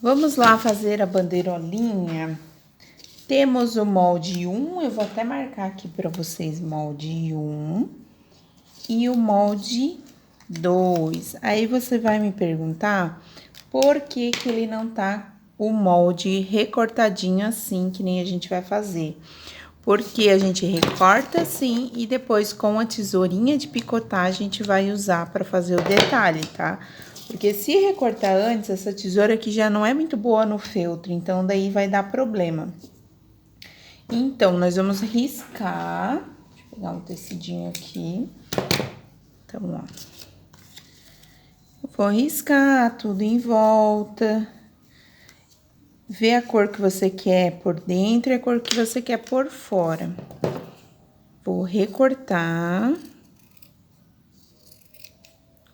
Vamos lá fazer a bandeirolinha. Temos o molde 1, eu vou até marcar aqui para vocês, molde 1 e o molde 2. Aí você vai me perguntar por que que ele não tá o molde recortadinho assim, que nem a gente vai fazer. Porque a gente recorta assim e depois com a tesourinha de picotar a gente vai usar para fazer o detalhe, tá? Porque se recortar antes, essa tesoura aqui já não é muito boa no feltro, então daí vai dar problema. Então, nós vamos riscar. Deixa eu pegar um tecidinho aqui. Então, ó. Eu vou riscar tudo em volta. Ver a cor que você quer por dentro e a cor que você quer por fora. Vou recortar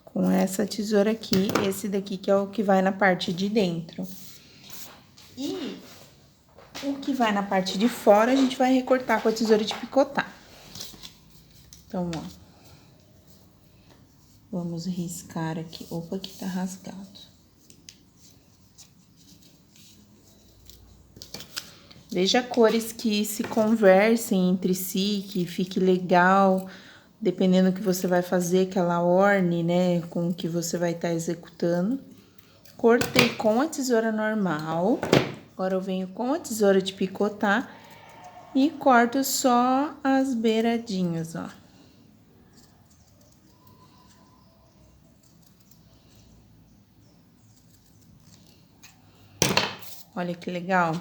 com essa tesoura aqui, esse daqui que é o que vai na parte de dentro. E o que vai na parte de fora, a gente vai recortar com a tesoura de picotar. Então, ó. Vamos riscar aqui. Opa, aqui tá rasgado. Veja cores que se conversem entre si, que fique legal, dependendo do que você vai fazer, que ela orne, né, com o que você vai estar executando. Cortei com a tesoura normal, agora eu venho com a tesoura de picotar e corto só as beiradinhas, ó. Olha que legal.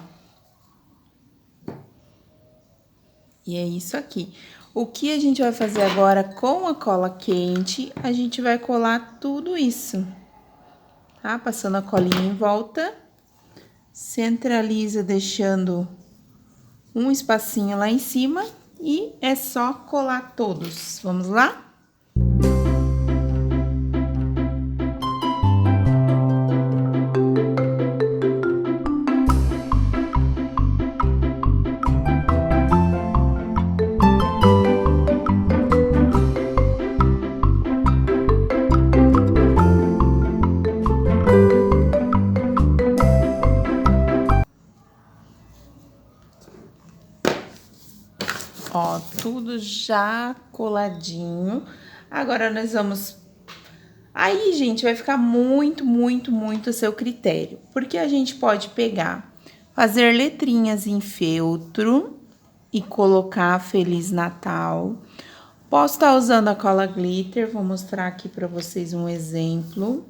E é isso aqui. O que a gente vai fazer agora com a cola quente, a gente vai colar tudo isso, tá? Passando a colinha em volta, centraliza deixando um espacinho lá em cima e é só colar todos. Vamos lá? Ó, tudo já coladinho. Agora, nós vamos... Aí, gente, vai ficar muito a seu critério. Porque a gente pode pegar, fazer letrinhas em feltro e colocar Feliz Natal. Posso estar usando a cola glitter, vou mostrar aqui pra vocês um exemplo.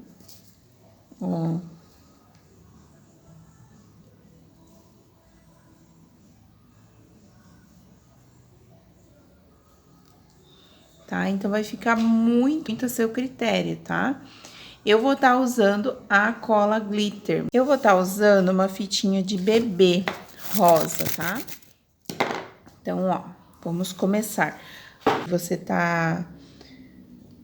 Ó. Tá? Então, vai ficar muito a seu critério, tá? Eu vou estar usando a cola glitter. Eu vou estar usando uma fitinha de bebê rosa, tá? Então, ó, vamos começar.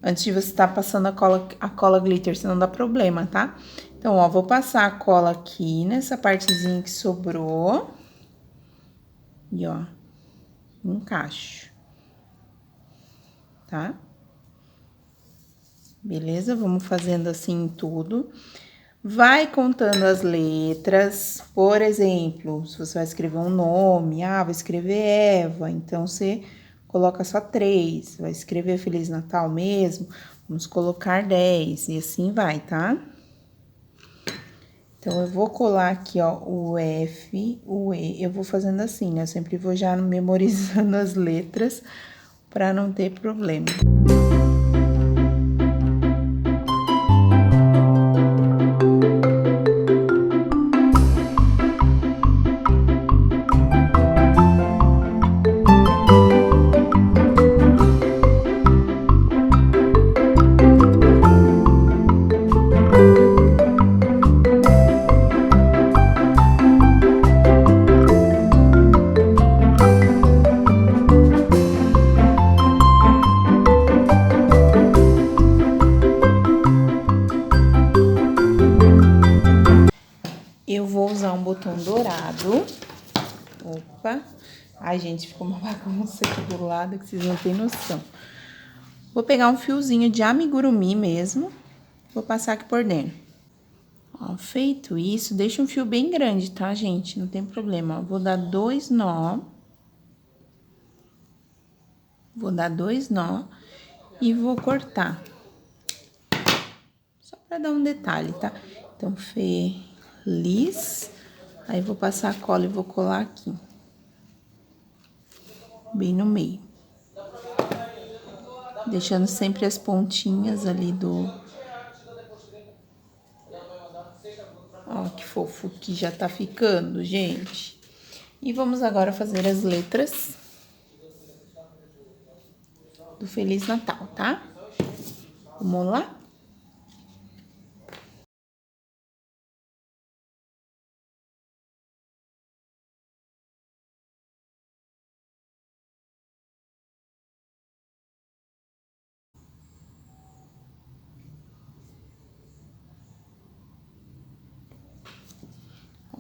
Antes de você estar passando a cola glitter, senão dá problema, tá? Então, ó, vou passar a cola aqui nessa partezinha que sobrou. E, ó, encaixo. Tá? Beleza? Vamos fazendo assim tudo. Vai contando as letras. Por exemplo, se você vai escrever um nome, vou escrever Eva, então você coloca só 3. Vai escrever Feliz Natal mesmo, vamos colocar 10, e assim vai, tá? Então, eu vou colar aqui, ó, o F, o E. Eu vou fazendo assim, né? Eu sempre vou já memorizando as letras para não ter problema. Eu vou usar um botão dourado. Opa. Ai, gente, ficou uma bagunça aqui do lado que vocês não têm noção. Vou pegar um fiozinho de amigurumi mesmo. Vou passar aqui por dentro. Ó, feito isso, deixa um fio bem grande, tá, gente? Não tem problema. Ó, vou dar 2 nó. Vou dar 2 nó e vou cortar. Só pra dar um detalhe, tá? Então, feliz. Aí, vou passar a cola e vou colar aqui. Bem no meio. Deixando sempre as pontinhas ali do... Ó, que fofo que já tá ficando, gente. E vamos agora fazer as letras do Feliz Natal, tá? Vamos lá?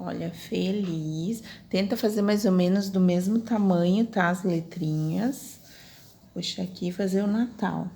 Olha, feliz. Tenta fazer mais ou menos do mesmo tamanho, tá? As letrinhas. Puxa aqui e fazer o Natal.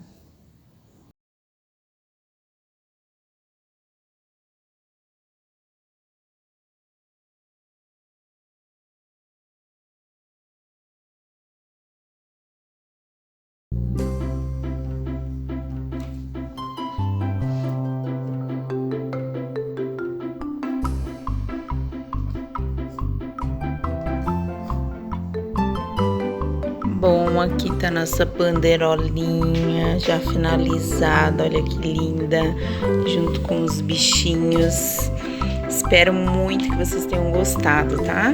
Bom, aqui tá nossa bandeirolinha já finalizada, olha que linda, junto com os bichinhos. Espero muito que vocês tenham gostado, tá?